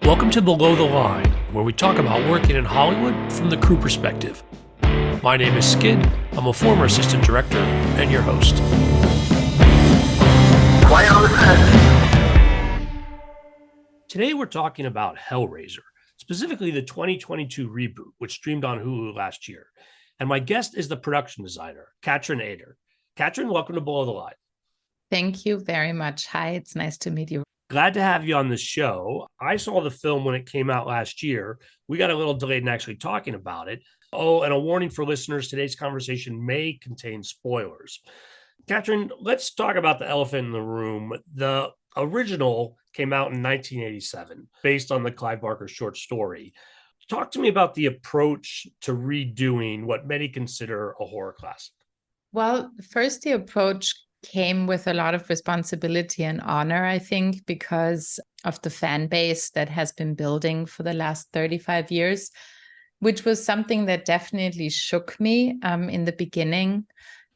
Welcome to Below the Line, where we talk about working in Hollywood from the crew perspective. My name is Skid. I'm a former assistant director and your host. Quiet on the set. Today we're talking about Hellraiser, specifically the 2022 reboot, which streamed on Hulu last year. And my guest is the production designer, Kathrin Eder. Kathrin, welcome to Below the Line. Thank you very much. Hi, it's nice to meet you. Glad to have you on the show. I saw the film when it came out last year. We got a little delayed in actually talking about it. Oh, and a warning for listeners, today's conversation may contain spoilers. Kathrin, let's talk about the elephant in the room. The original came out in 1987, based on the Clive Barker short story. Talk to me about the approach to redoing what many consider a horror classic. Well, first, the approach came with a lot of responsibility and honor, I think, because of the fan base that has been building for the last 35 years, which was something that definitely shook me in the beginning.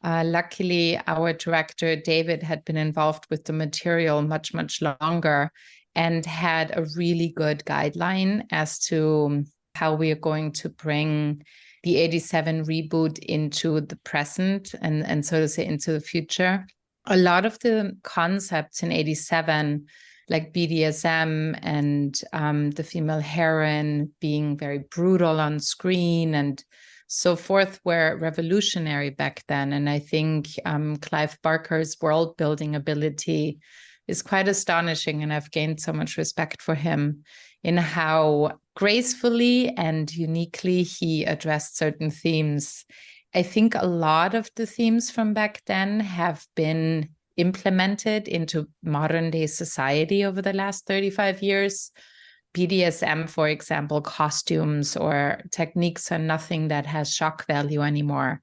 Luckily, our director, David, had been involved with the material much, much longer and had a really good guideline as to how we are going to bring the 87 reboot into the present and so to say, into the future. A lot of the concepts in 87, like BDSM and the female heroine being very brutal on screen and so forth, were revolutionary back then. And I think Clive Barker's world building ability is quite astonishing. And I've gained so much respect for him in how gracefully and uniquely he addressed certain themes. I think a lot of the themes from back then have been implemented into modern day society over the last 35 years. BDSM, for example, costumes or techniques are nothing that has shock value anymore.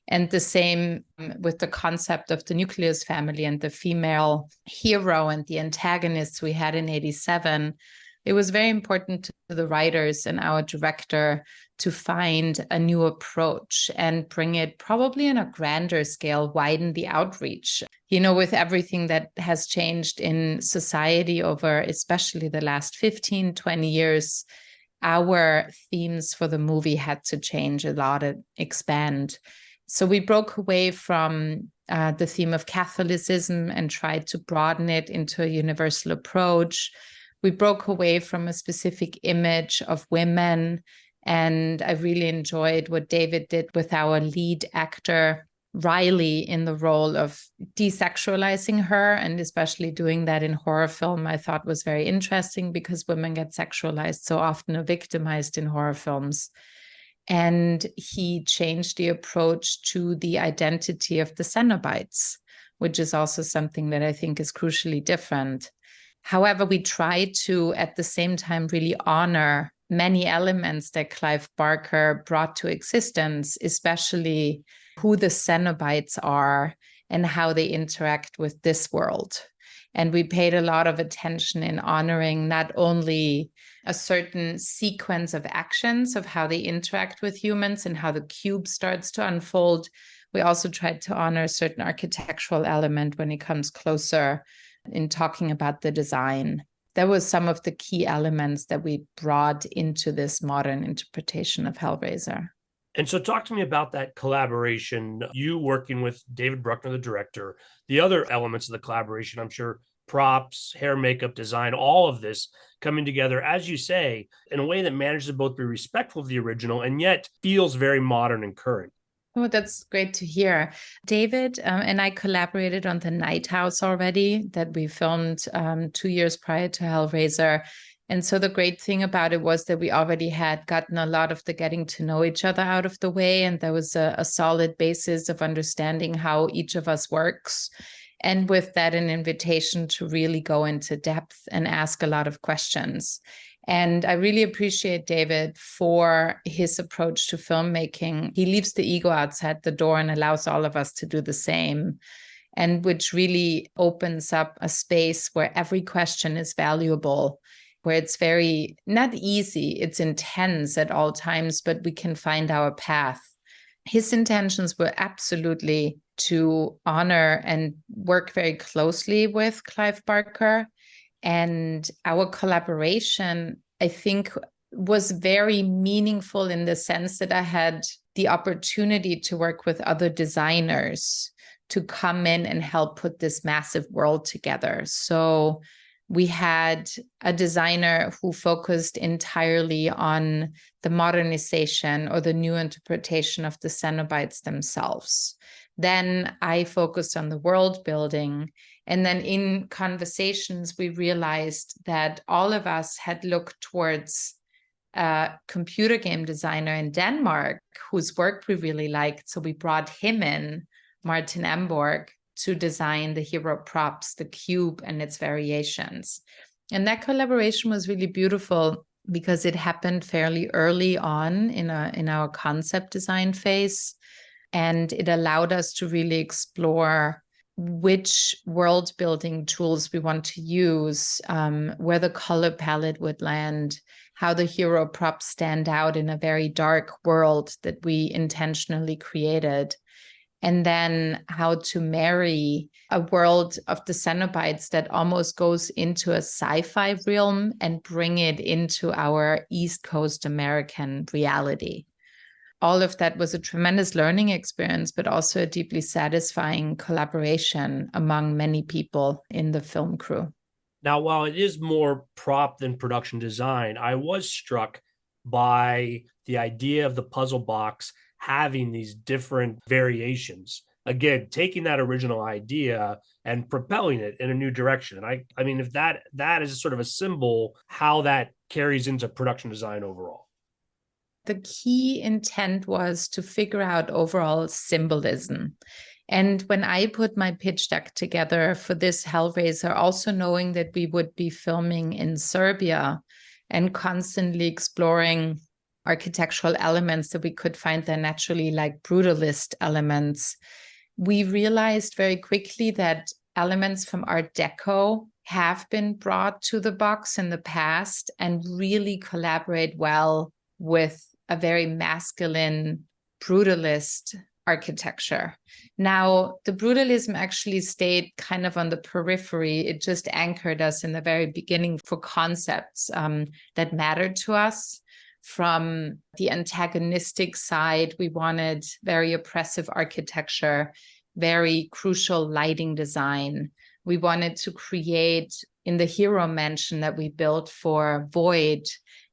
And the same with the concept of the nucleus family and the female hero and the antagonists we had in 87. It was very important to the writers and our director to find a new approach and bring it probably on a grander scale, widen the outreach. You know, with everything that has changed in society over especially the last 15, 20 years, our themes for the movie had to change a lot and expand. So we broke away from the theme of Catholicism and tried to broaden it into a universal approach. We broke away from a specific image of women, and I really enjoyed what David did with our lead actor, Riley, in the role of desexualizing her, and especially doing that in horror film, I thought was very interesting because women get sexualized so often or victimized in horror films. And he changed the approach to the identity of the Cenobites, which is also something that I think is crucially different. However, we try to, at the same time, really honor many elements that Clive Barker brought to existence, especially who the Cenobites are and how they interact with this world. And we paid a lot of attention in honoring not only a certain sequence of actions of how they interact with humans and how the cube starts to unfold. We also tried to honor a certain architectural element when it comes closer in talking about the design. That was some of the key elements that we brought into this modern interpretation of Hellraiser. And so talk to me about that collaboration, you working with David Bruckner, the director, the other elements of the collaboration, I'm sure props, hair, makeup, design, all of this coming together, as you say, in a way that manages to both be respectful of the original and yet feels very modern and current. Oh, that's great to hear. David and I collaborated on The Night House already that we filmed 2 years prior to Hellraiser. And so the great thing about it was that we already had gotten a lot of the getting to know each other out of the way. And there was a solid basis of understanding how each of us works. And with that, an invitation to really go into depth and ask a lot of questions. And I really appreciate David for his approach to filmmaking. He leaves the ego outside the door and allows all of us to do the same, and which really opens up a space where every question is valuable, where it's very, not easy, it's intense at all times, but we can find our path. His intentions were absolutely to honor and work very closely with Clive Barker. And our collaboration I think was very meaningful in the sense that I had the opportunity to work with other designers to come in and help put this massive world together. So we had a designer who focused entirely on the modernization or the new interpretation of the Cenobites themselves. Then I focused on the world building. And then in conversations, we realized that all of us had looked towards a computer game designer in Denmark whose work we really liked. So we brought him in, Martin Emborg, to design the hero props, the cube and its variations. And that collaboration was really beautiful because it happened fairly early on in our concept design phase. And it allowed us to really explore which world building tools we want to use, where the color palette would land, how the hero props stand out in a very dark world that we intentionally created, and then how to marry a world of the Cenobites that almost goes into a sci-fi realm and bring it into our East Coast American reality. All of that was a tremendous learning experience, but also a deeply satisfying collaboration among many people in the film crew. Now, while it is more prop than production design, I was struck by the idea of the puzzle box having these different variations. Again, taking that original idea and propelling it in a new direction. And I mean, if that is sort of a symbol, how that carries into production design overall. The key intent was to figure out overall symbolism. And when I put my pitch deck together for this Hellraiser, also knowing that we would be filming in Serbia and constantly exploring architectural elements that we could find there naturally, like brutalist elements, we realized very quickly that elements from Art Deco have been brought to the box in the past and really collaborate well with a very masculine brutalist architecture. Now, the brutalism actually stayed kind of on the periphery. It just anchored us in the very beginning for concepts that mattered to us. From the antagonistic side, we wanted very oppressive architecture, very crucial lighting design. We wanted to create, in the hero mansion that we built for Void,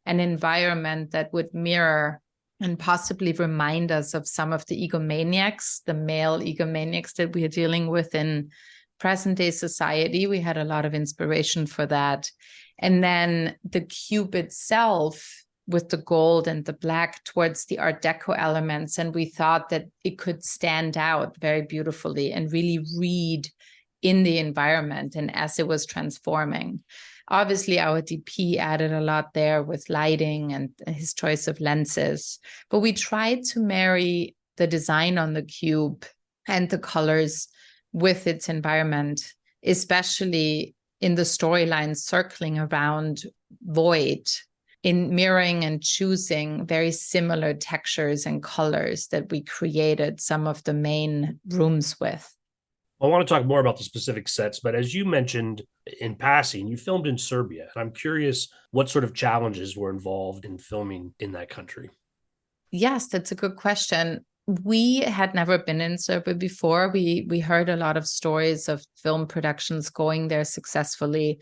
an environment that would mirror and possibly remind us of some of the egomaniacs, the male egomaniacs that we are dealing with in present-day society. We had a lot of inspiration for that. And then the cube itself with the gold and the black towards the Art Deco elements. And we thought that it could stand out very beautifully and really read in the environment and as it was transforming. Obviously, our DP added a lot there with lighting and his choice of lenses. But we tried to marry the design on the cube and the colors with its environment, especially in the storyline circling around Void, in mirroring and choosing very similar textures and colors that we created some of the main rooms with. I want to talk more about the specific sets, but as you mentioned in passing, you filmed in Serbia. And I'm curious what sort of challenges were involved in filming in that country. Yes, that's a good question. We had never been in Serbia before. We heard a lot of stories of film productions going there successfully.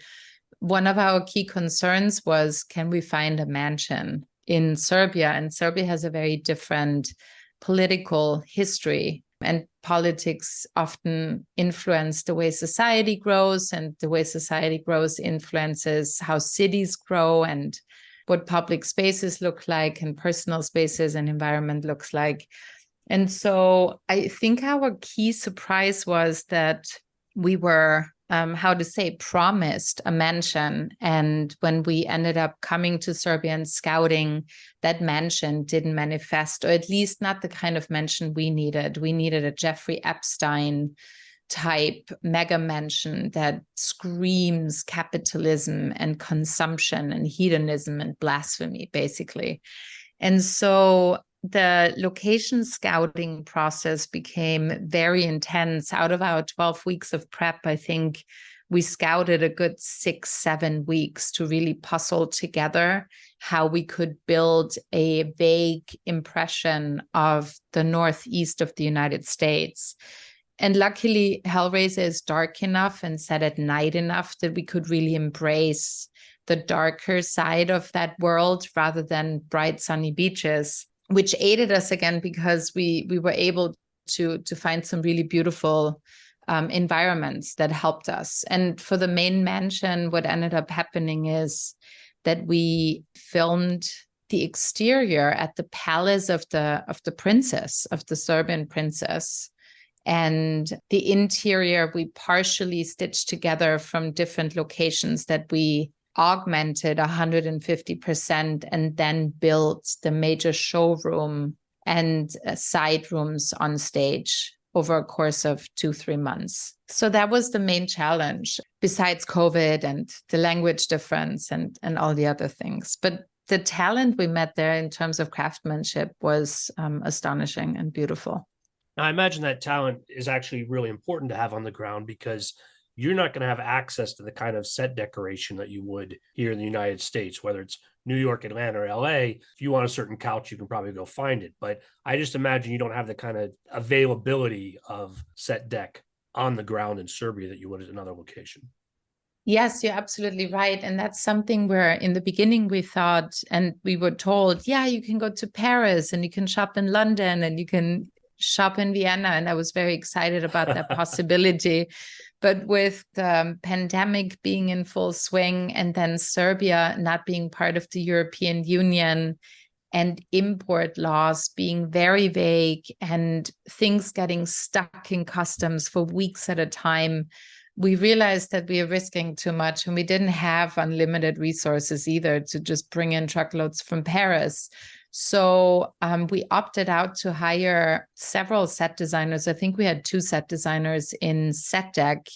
One of our key concerns was, can we find a mansion in Serbia? And Serbia has a very different political history, and politics often influence the way society grows, and the way society grows influences how cities grow and what public spaces look like and personal spaces and environment looks like. And so I think our key surprise was that we were promised a mansion. And when we ended up coming to Serbia and scouting, that mansion didn't manifest, or at least not the kind of mansion we needed. We needed a Jeffrey Epstein type mega mansion that screams capitalism and consumption and hedonism and blasphemy, basically. And so the location scouting process became very intense. Out of our 12 weeks of prep, I think we scouted a good 6-7 weeks to really puzzle together how we could build a vague impression of the northeast of the United States. And luckily, Hellraiser is dark enough and set at night enough that we could really embrace the darker side of that world rather than bright sunny beaches, which aided us again because we were able to find some really beautiful environments that helped us. And for the main mansion, what ended up happening is that we filmed the exterior at the palace of the princess, of the Serbian princess. And the interior we partially stitched together from different locations that we augmented 150% and then built the major showroom and side rooms on stage over a course of 2-3 months. So that was the main challenge, besides COVID and the language difference and all the other things. But the talent we met there in terms of craftsmanship was astonishing and beautiful. Now, I imagine that talent is actually really important to have on the ground because you're not going to have access to the kind of set decoration that you would here in the United States, whether it's New York, Atlanta, or LA. If you want a certain couch, you can probably go find it. But I just imagine you don't have the kind of availability of set deck on the ground in Serbia that you would at another location. Yes, you're absolutely right. And that's something where in the beginning we thought, and we were told, yeah, you can go to Paris and you can shop in London and you can shop in Vienna. And I was very excited about that possibility. But with the pandemic being in full swing and then Serbia not being part of the European Union and import laws being very vague and things getting stuck in customs for weeks at a time, we realized that we are risking too much and we didn't have unlimited resources either to just bring in truckloads from Paris. So we opted out to hire several set designers. I think we had 2 set designers in set deck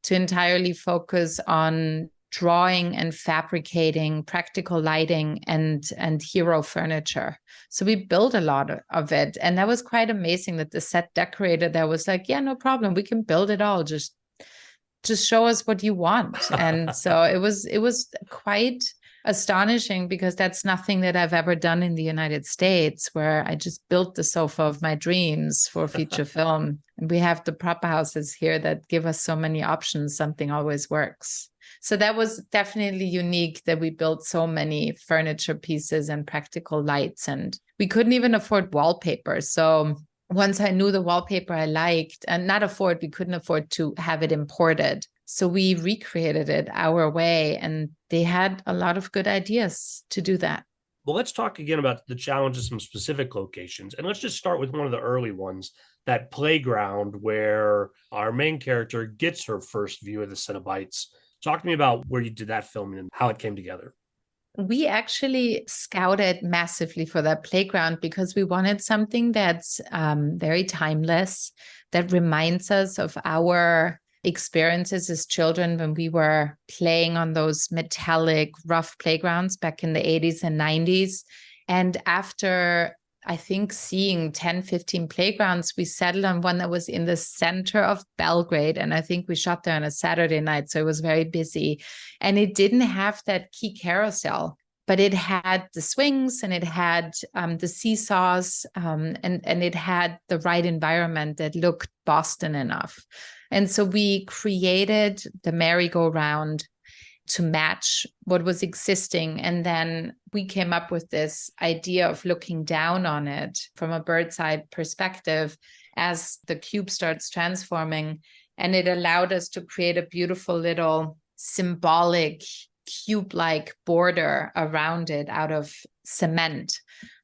to entirely focus on drawing and fabricating practical lighting and hero furniture. So we built a lot of it. And that was quite amazing that the set decorator there was like, yeah, no problem. We can build it all. Just show us what you want. And so it was quite astonishing because that's nothing that I've ever done in the United States, where I just built the sofa of my dreams for feature film. And we have the prop houses here that give us so many options. Something always works. So that was definitely unique that we built so many furniture pieces and practical lights, and we couldn't even afford wallpaper. So once I knew the wallpaper I liked, and we couldn't afford to have it imported. So we recreated it our way, and they had a lot of good ideas to do that. Well, let's talk again about the challenges in some specific locations. And let's just start with one of the early ones, that playground where our main character gets her first view of the Cenobites. Talk to me about where you did that filming and how it came together. We actually scouted massively for that playground because we wanted something that's very timeless, that reminds us of our experiences as children when we were playing on those metallic, rough playgrounds back in the 80s and 90s. And after, I think, seeing 10, 15 playgrounds, we settled on one that was in the center of Belgrade. And I think we shot there on a Saturday night, so it was very busy. And it didn't have that key carousel, but it had the swings and it had the seesaws and it had the right environment that looked Boston enough. And so we created the merry-go-round to match what was existing. And then we came up with this idea of looking down on it from a bird's eye perspective as the cube starts transforming. And it allowed us to create a beautiful little symbolic cube-like border around it out of cement,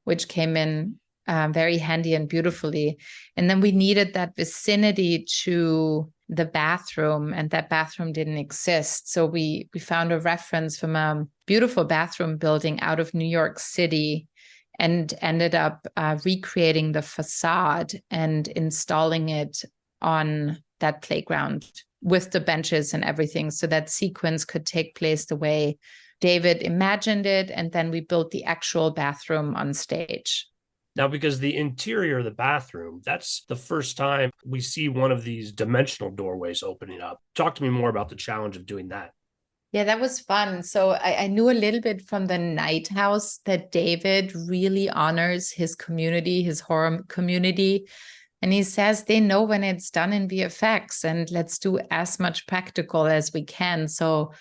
which came in very handy and beautifully. And then we needed that vicinity to the bathroom, and that bathroom didn't exist. So we found a reference from a beautiful bathroom building out of New York City and ended up recreating the facade and installing it on that playground with the benches and everything, so that sequence could take place the way David imagined it. And then we built the actual bathroom on stage. Now, because the interior of the bathroom, that's the first time we see one of these dimensional doorways opening up. Talk to me more about the challenge of doing that. Yeah, that was fun. So I knew a little bit from the Night House that David really honors his community, his horror community. And he says they know when it's done in VFX, and let's do as much practical as we can. So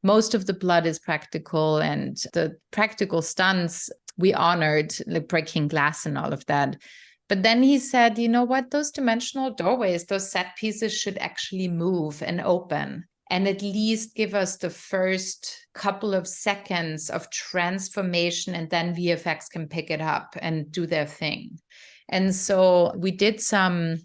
most of the blood is practical, and the practical stunts we honored, like breaking glass and all of that. But then he said, you know what, those dimensional doorways, those set pieces should actually move and open, and at least give us the first couple of seconds of transformation, and then VFX can pick it up and do their thing. And so we did some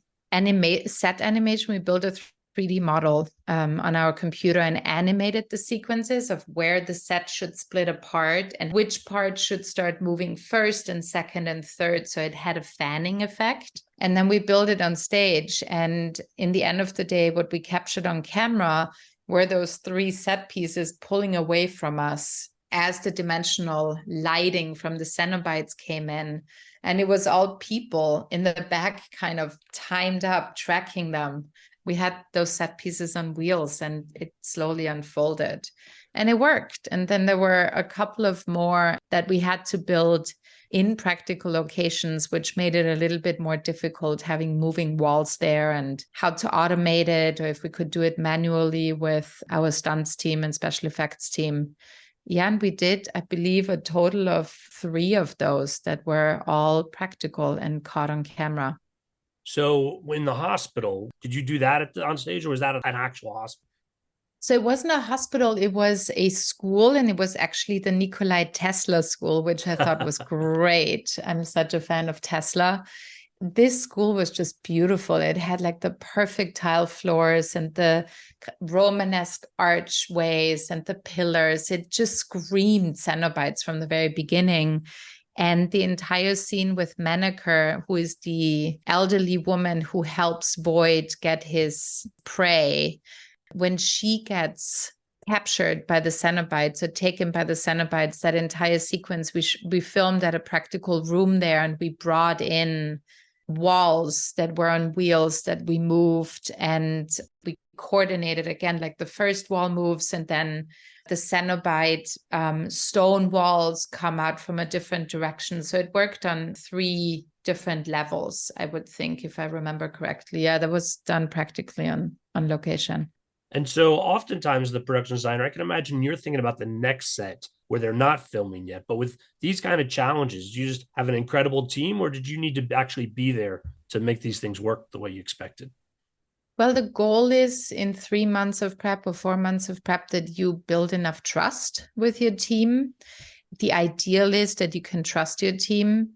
set animation. We built a 3D model on our computer and animated the sequences of where the set should split apart and which part should start moving first and second and third. So it had a fanning effect. And then we built it on stage. And in the end of the day, what we captured on camera were those 3 set pieces pulling away from us as the dimensional lighting from the Cenobites came in. And it was all people in the back kind of timed up, tracking them. We had those set pieces on wheels, and it slowly unfolded. And it worked. And then there were a couple of more that we had to build in practical locations, which made it a little bit more difficult, having moving walls there and how to automate it, or if we could do it manually with our stunts team and special effects team. Yeah, and we did, I believe, a total of 3 of those that were all practical and caught on camera. So in the hospital, did you do that on stage, or was that an actual hospital? So it wasn't a hospital, it was a school, and it was actually the Nikola Tesla school, which I thought was great. I'm such a fan of Tesla. This school was just beautiful. It had like the perfect tile floors and the Romanesque archways and the pillars. It just screamed Cenobites from the very beginning. And the entire scene with Maneker, who is the elderly woman who helps Boyd get his prey, when she gets captured by the Cenobites or taken by the Cenobites, that entire sequence, we filmed at a practical room there, and we brought in walls that were on wheels that we moved, and we coordinated again, like the first wall moves, and then the Cenobite stone walls come out from a different direction. So it worked on 3 different levels, I would think, if I remember correctly. Yeah, that was done practically on location. And so oftentimes the production designer, I can imagine you're thinking about the next set where they're not filming yet. But with these kind of challenges, you just have an incredible team, or did you need to actually be there to make these things work the way you expected? Well, the goal is in 3 months of prep or 4 months of prep that you build enough trust with your team. The ideal is that you can trust your team.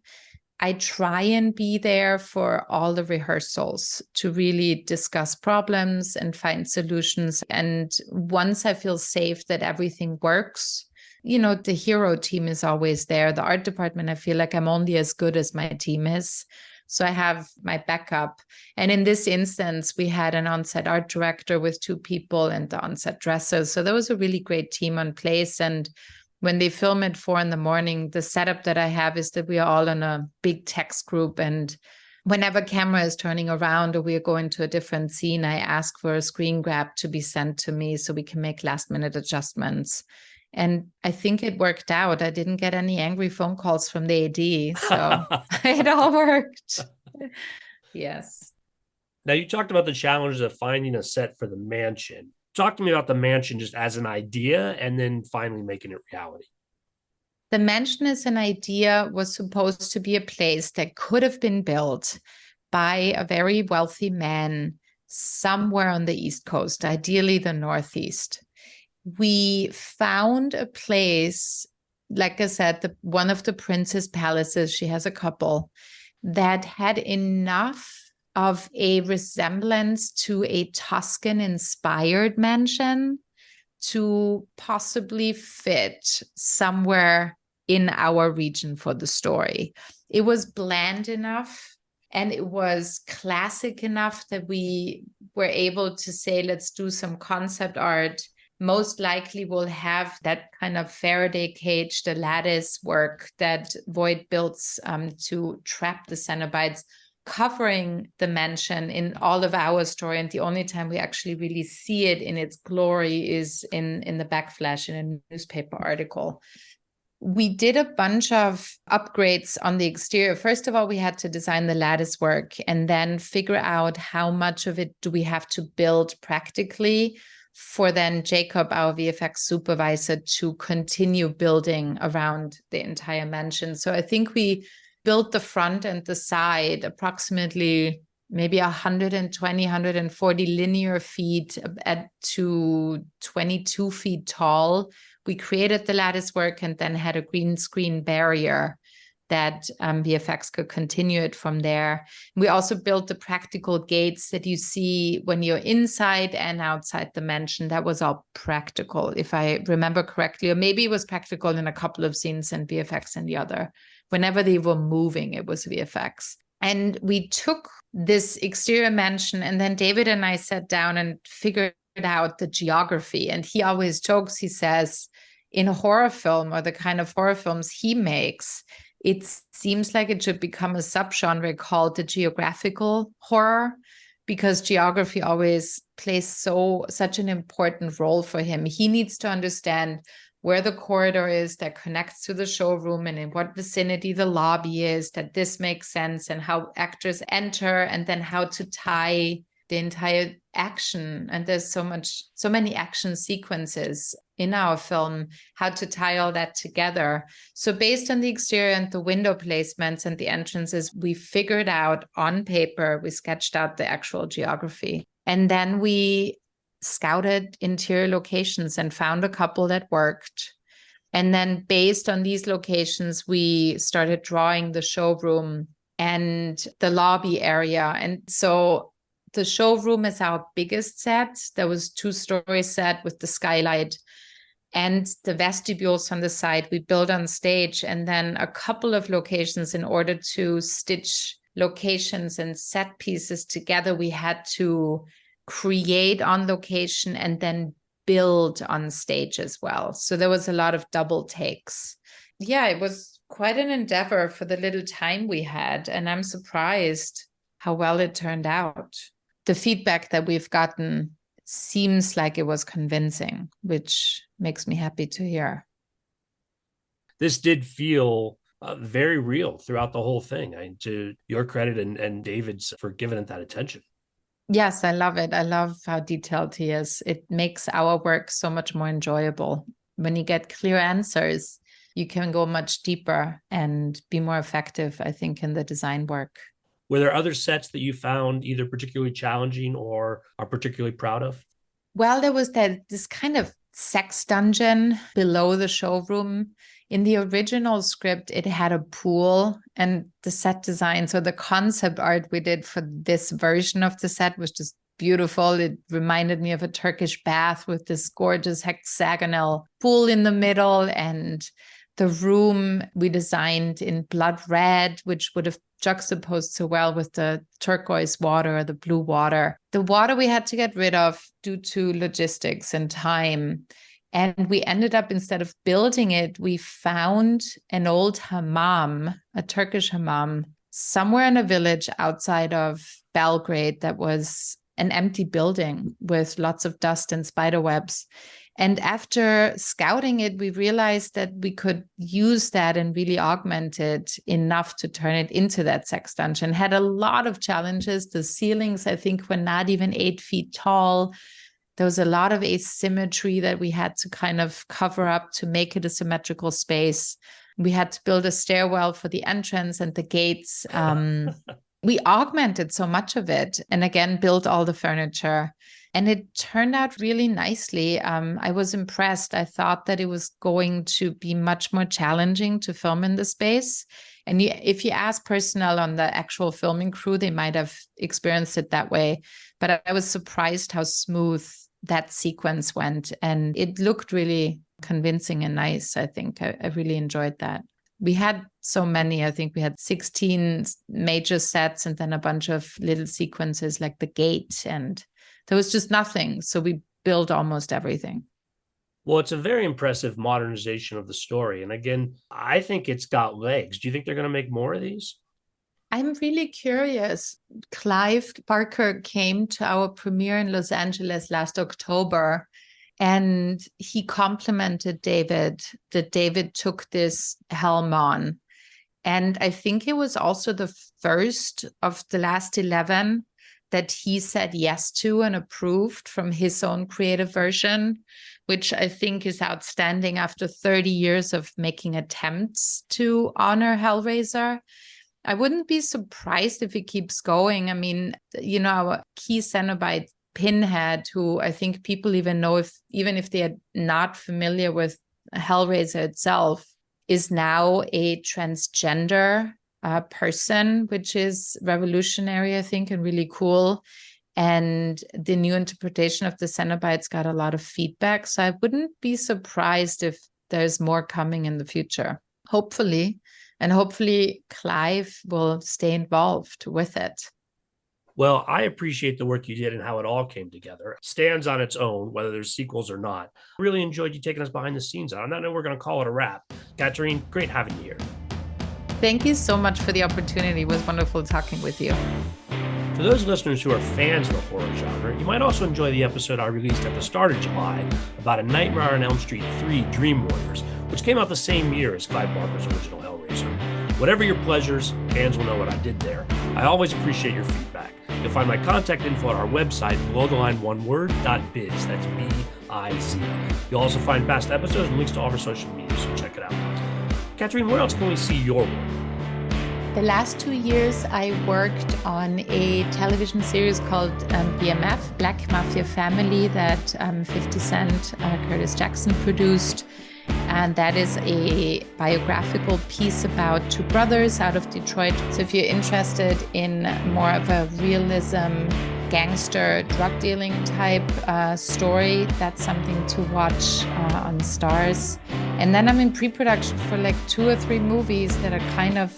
I try and be there for all the rehearsals to really discuss problems and find solutions. And once I feel safe that everything works, the hero team is always there. The art department, I feel like I'm only as good as my team is. So I have my backup. And in this instance, we had an on-set art director with 2 people and the on-set dressers. So there was a really great team on place. And when they film at 4 a.m, the setup that I have is that we are all in a big text group. And whenever camera is turning around or we are going to a different scene, I ask for a screen grab to be sent to me so we can make last minute adjustments. And I think it worked out. I didn't get any angry phone calls from the AD. So it all worked. Yes. Now, you talked about the challenges of finding a set for the mansion. Talk to me about the mansion just as an idea and then finally making it reality. The mansion as an idea was supposed to be a place that could have been built by a very wealthy man somewhere on the East Coast, ideally the Northeast. We found a place, like I said, one of the princess palaces, she has a couple, that had enough of a resemblance to a Tuscan-inspired mansion to possibly fit somewhere in our region for the story. It was bland enough and it was classic enough that we were able to say, let's do some concept art, most likely will have that kind of Faraday cage, the lattice work that Voight builds to trap the Cenobites, covering the mansion in all of our story. And the only time we actually really see it in its glory is in the backflash in a newspaper article. We did a bunch of upgrades on the exterior. First of all, we had to design the lattice work and then figure out how much of it do we have to build practically for then Jacob, our VFX supervisor, to continue building around the entire mansion. So I think we built the front and the side approximately maybe 120, 140 linear feet at to 22 feet tall. We created the lattice work and then had a green screen barrier that VFX could continue it from there. We also built the practical gates that you see when you're inside and outside the mansion. That was all practical, if I remember correctly, or maybe it was practical in a couple of scenes and VFX in the other. Whenever they were moving, it was VFX. And we took this exterior mansion, and then David and I sat down and figured out the geography. And he always jokes, he says, in a horror film or the kind of horror films he makes, it seems like it should become a subgenre called the geographical horror, because geography always plays such an important role for him. He needs to understand where the corridor is that connects to the showroom and in what vicinity the lobby is, that this makes sense, and how actors enter, and then how to tie the entire action. And there's so many action sequences in our film, how to tie all that together. So based on the exterior and the window placements and the entrances, we figured out on paper, we sketched out the actual geography. And then we scouted interior locations and found a couple that worked. And then based on these locations, we started drawing the showroom and the lobby area. And so the showroom is our biggest set. There was 2-story set with the skylight and the vestibules on the side we built on stage, and then a couple of locations. In order to stitch locations and set pieces together, we had to create on location and then build on stage as well. So there was a lot of double takes. Yeah, it was quite an endeavor for the little time we had, and I'm surprised how well it turned out. The feedback that we've gotten seems like it was convincing, which makes me happy to hear. This did feel very real throughout the whole thing. To your credit and David's for giving it that attention. Yes, I love it. I love how detailed he is. It makes our work so much more enjoyable. When you get clear answers, you can go much deeper and be more effective, I think, in the design work. Were there other sets that you found either particularly challenging or are particularly proud of? Well, there was this kind of sex dungeon below the showroom. In the original script, it had a pool, and the set design, so the concept art we did for this version of the set was just beautiful. It reminded me of a Turkish bath with this gorgeous hexagonal pool in the middle, and the room we designed in blood red, which would have juxtaposed so well with the turquoise water or the blue water. The water we had to get rid of due to logistics and time. And we ended up, instead of building it, we found an old hammam, a Turkish hammam, somewhere in a village outside of Belgrade that was an empty building with lots of dust and spider webs. And after scouting it, we realized that we could use that and really augment it enough to turn it into that sex dungeon. Had a lot of challenges. The ceilings, I think, were not even 8 feet tall. There was a lot of asymmetry that we had to kind of cover up to make it a symmetrical space. We had to build a stairwell for the entrance and the gates. We augmented so much of it, and again, built all the furniture. And it turned out really nicely. I was impressed. I thought that it was going to be much more challenging to film in the space. And if you ask personnel on the actual filming crew, they might have experienced it that way. But I was surprised how smooth that sequence went. And it looked really convincing and nice, I think. I really enjoyed that. We had so many. I think we had 16 major sets and then a bunch of little sequences like the gate, and there was just nothing. So we built almost everything. Well, it's a very impressive modernization of the story. And again, I think it's got legs. Do you think they're going to make more of these? I'm really curious. Clive Barker came to our premiere in Los Angeles last October, and he complimented David that David took this helm on. And I think it was also the first of the last 11 that he said yes to and approved from his own creative version, which I think is outstanding after 30 years of making attempts to honor Hellraiser. I wouldn't be surprised if it keeps going. I mean, our key Cenobite Pinhead, who I think people even know, even if they are not familiar with Hellraiser itself, is now a transgender person, which is revolutionary, I think, and really cool. And the new interpretation of the Cenobites got a lot of feedback. So I wouldn't be surprised if there's more coming in the future, hopefully. And hopefully Clive will stay involved with it. Well, I appreciate the work you did and how it all came together. It stands on its own, whether there's sequels or not. Really enjoyed you taking us behind the scenes. On that note, we're going to call it a wrap. Kathrin, great having you here. Thank you so much for the opportunity. It was wonderful talking with you. For those listeners who are fans of the horror genre, you might also enjoy the episode I released at the start of July about A Nightmare on Elm Street 3 Dream Warriors, which came out the same year as Clive Barker's original Hellraiser. Whatever your pleasures, fans will know what I did there. I always appreciate your feedback. You'll find my contact info at our website, belowtheline.biz. That's B-I-Z. You'll also find past episodes and links to all of our social media, so check it out. Kathrin, where else can we see your work? The last 2 years, I worked on a television series called BMF, Black Mafia Family, that 50 Cent, Curtis Jackson produced. And that is a biographical piece about two brothers out of Detroit. So if you're interested in more of a realism, gangster, drug dealing type story, that's something to watch on Stars. And then I'm in pre-production for like 2 or 3 movies that are kind of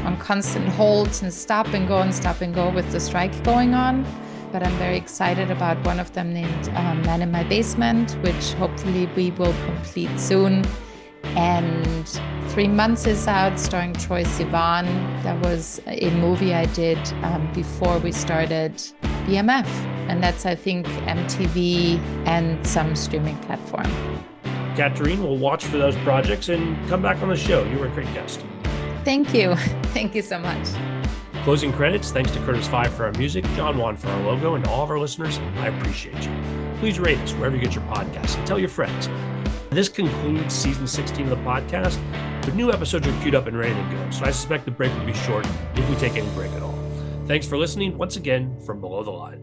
on constant holds and stop and go with the strike going on. But I'm very excited about one of them named Man in My Basement, which hopefully we will complete soon. And 3 Months is out, starring Troye Sivan. That was a movie I did before we started BMF. And that's, I think, MTV and some streaming platform. Kathrin, we'll watch for those projects and come back on the show. You were a great guest. Thank you. Thank you so much. Closing credits, thanks to Curtis Five for our music, John Wan for our logo, and to all of our listeners, I appreciate you. Please rate us wherever you get your podcasts and tell your friends. This concludes season 16 of the podcast, but new episodes are queued up and ready to go, so I suspect the break will be short if we take any break at all. Thanks for listening once again from Below the Line.